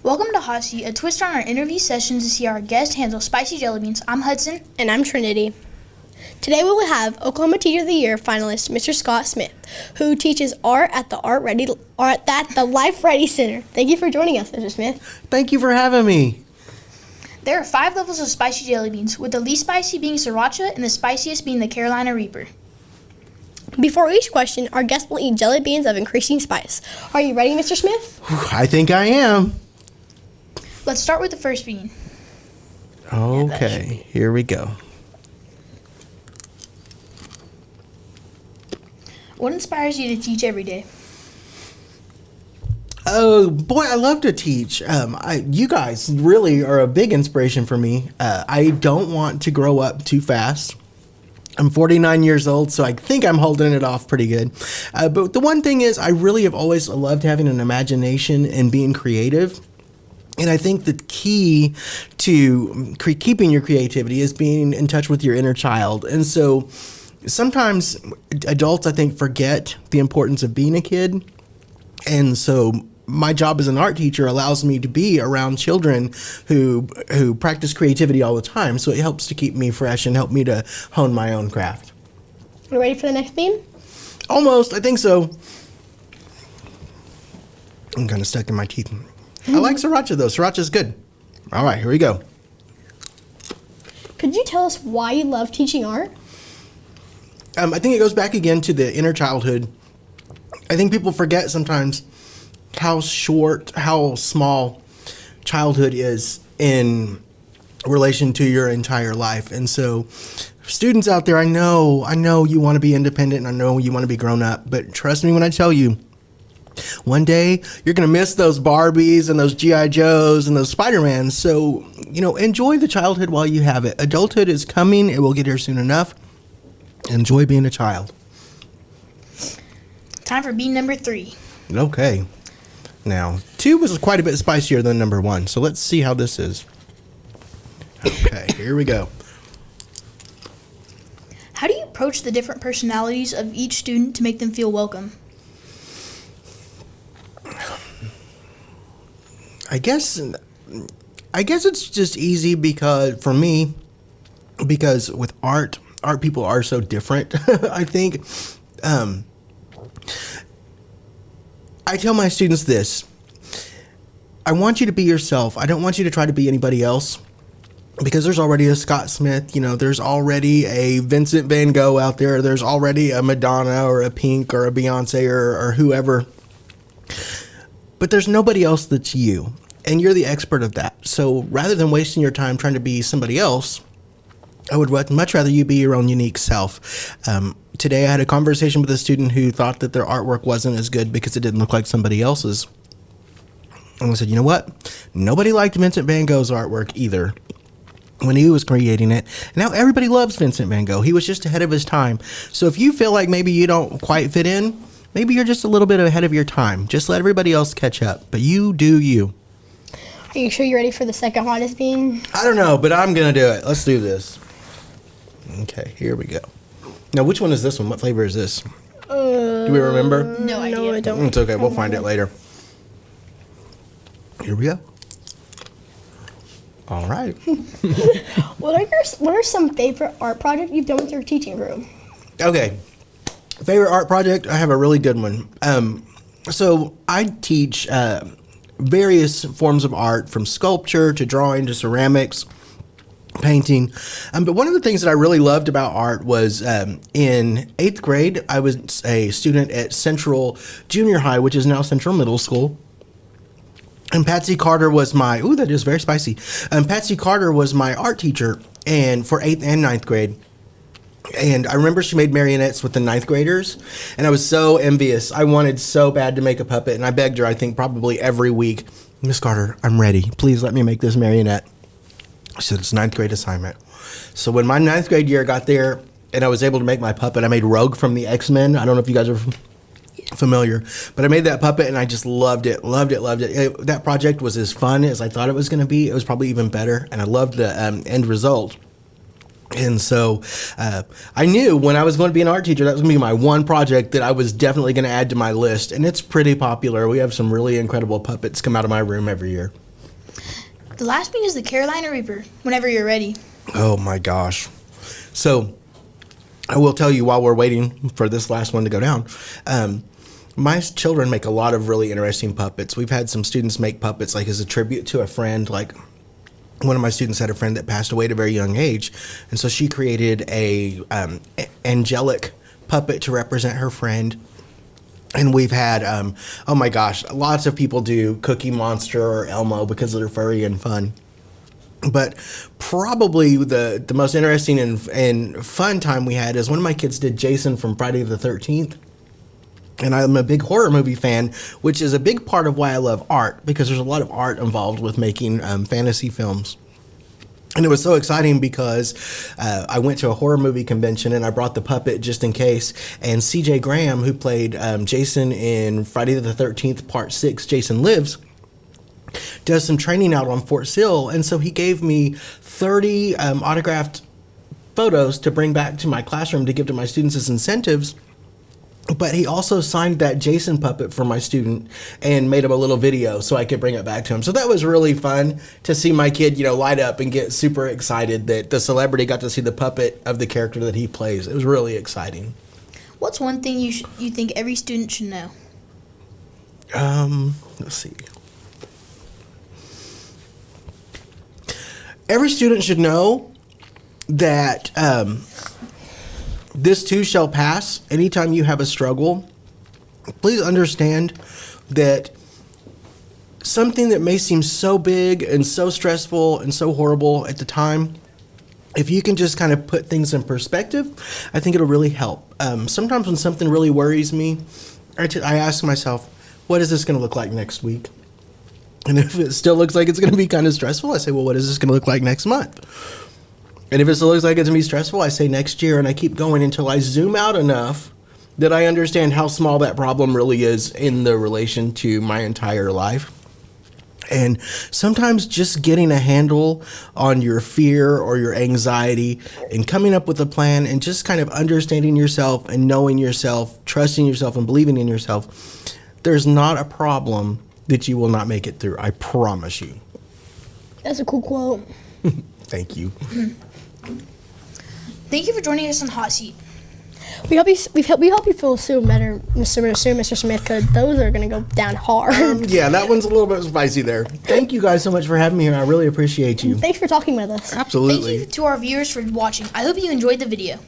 Welcome to Hot Seat, a twist on our interview sessions to see our guests handle spicy jelly beans. I'm Hudson. And I'm Trinity. Today we will have Oklahoma Teacher of the Year finalist Mr. Scott Smith, who teaches art at the Life Ready Center. Thank you for joining us, Mr. Smith. Thank you for having me. There are 5 levels of spicy jelly beans, with the least spicy being Sriracha and the spiciest being the Carolina Reaper. Before each question, our guests will eat jelly beans of increasing spice. Are you ready, Mr. Smith? I think I am. Let's start with the first bean. Okay, here we go. What inspires you to teach every day? Oh, boy, I love to teach. You guys really are a big inspiration for me. I don't want to grow up too fast. I'm 49 years old, so I think I'm holding it off pretty good. But the one thing is, I really have always loved having an imagination and being creative. And I think the key to keeping your creativity is being in touch with your inner child. And so sometimes adults, I think, forget the importance of being a kid. And so my job as an art teacher allows me to be around children who practice creativity all the time. So it helps to keep me fresh and help me to hone my own craft. You ready for the next bean? Almost, I think so. I'm kind of stuck in my teeth. I like Sriracha, though. Sriracha's good. All right, here we go. Could you tell us why you love teaching art? I think it goes back again to the inner childhood. I think people forget sometimes how small childhood is in relation to your entire life. And so students out there, I know you want to be independent and I know you want to be grown up, but trust me when I tell you, one day you're going to miss those Barbies and those G.I. Joes and those Spider-Mans. So, enjoy the childhood while you have it. Adulthood is coming. It will get here soon enough. Enjoy being a child. Time for bean number 3. Okay. Now, 2 was quite a bit spicier than number 1. So let's see how this is. Okay, here we go. How do you approach the different personalities of each student to make them feel welcome? I guess it's just easy because with art people are so different. I think I tell my students this. I want you to be yourself. I don't want you to try to be anybody else because there's already a Scott Smith, there's already a Vincent Van Gogh out there. There's already a Madonna or a Pink or a Beyonce or whoever. But there's nobody else that's you, and you're the expert of that. So rather than wasting your time trying to be somebody else, I would much rather you be your own unique self. Today I had a conversation with a student who thought that their artwork wasn't as good because it didn't look like somebody else's. And I said, you know what? Nobody liked Vincent Van Gogh's artwork either when he was creating it. Now everybody loves Vincent Van Gogh. He was just ahead of his time. So if you feel like maybe you don't quite fit in, maybe you're just a little bit ahead of your time. Just let everybody else catch up. But you do you. Are you sure you're ready for the second hottest bean? I don't know, but I'm going to do it. Let's do this. Okay, here we go. Now, which one is this one? What flavor is this? Do we remember? No idea. No, I don't. It's okay. We'll find it later. Here we go. All right. What are some favorite art projects you've done with your teaching crew? Okay. Favorite art project? I have a really good one. So I teach various forms of art, from sculpture to drawing to ceramics, painting. But one of the things that I really loved about art was in 8th grade, I was a student at Central Junior High, which is now Central Middle School. And Patsy Carter was that is very spicy. Patsy Carter was my art teacher and for 8th and 9th grade. And I remember she made marionettes with the 9th graders, and I was so envious. I wanted so bad to make a puppet, and I begged her, I think, probably every week, Miss Carter, I'm ready. Please let me make this marionette. She said, it's 9th grade assignment. So when my 9th grade year got there, and I was able to make my puppet, I made Rogue from the X-Men. I don't know if you guys are familiar, but I made that puppet, and I just loved it. That project was as fun as I thought it was going to be. It was probably even better, and I loved the end result. And so I knew when I was going to be an art teacher, that was going to be my one project that I was definitely going to add to my list. And it's pretty popular. We have some really incredible puppets come out of my room every year. The last bean is the Carolina Reaper, whenever you're ready. Oh my gosh. So I will tell you while we're waiting for this last one to go down, my children make a lot of really interesting puppets. We've had some students make puppets like as a tribute to a friend. Like one of my students had a friend that passed away at a very young age, and so she created a angelic puppet to represent her friend. And we've had, oh my gosh, lots of people do Cookie Monster or Elmo because they're furry and fun. But probably the most interesting and fun time we had is one of my kids did Jason from Friday the 13th. And I'm a big horror movie fan, which is a big part of why I love art, because there's a lot of art involved with making fantasy films. And it was so exciting because I went to a horror movie convention and I brought the puppet just in case. And C.J. Graham, who played Jason in Friday the 13th, Part 6, Jason Lives, does some training out on Fort Sill. And so he gave me 30 autographed photos to bring back to my classroom to give to my students as incentives. But he also signed that Jason puppet for my student and made him a little video so I could bring it back to him. So that was really fun to see my kid, light up and get super excited that the celebrity got to see the puppet of the character that he plays. It was really exciting. What's one thing you think every student should know? Let's see. Every student should know that this too shall pass. Anytime you have a struggle, please understand that something that may seem so big and so stressful and so horrible at the time, if you can just kind of put things in perspective, I think it'll really help. Sometimes when something really worries me, I ask myself, what is this going to look like next week? And if it still looks like it's going to be kind of stressful, I say, well, what is this going to look like next month? And if it still looks like it's going to be stressful, I say next year, and I keep going until I zoom out enough that I understand how small that problem really is in the relation to my entire life. And sometimes just getting a handle on your fear or your anxiety and coming up with a plan and just kind of understanding yourself and knowing yourself, trusting yourself and believing in yourself, there's not a problem that you will not make it through. I promise you. That's a cool quote. Thank you. Thank you for joining us on Hot Seat. We hope you feel soon better, Mr. Smith, because those are going to go down hard. Yeah, that one's a little bit spicy there. Thank you guys so much for having me here. I really appreciate you. Thanks for talking with us. Absolutely. Thank you to our viewers for watching. I hope you enjoyed the video.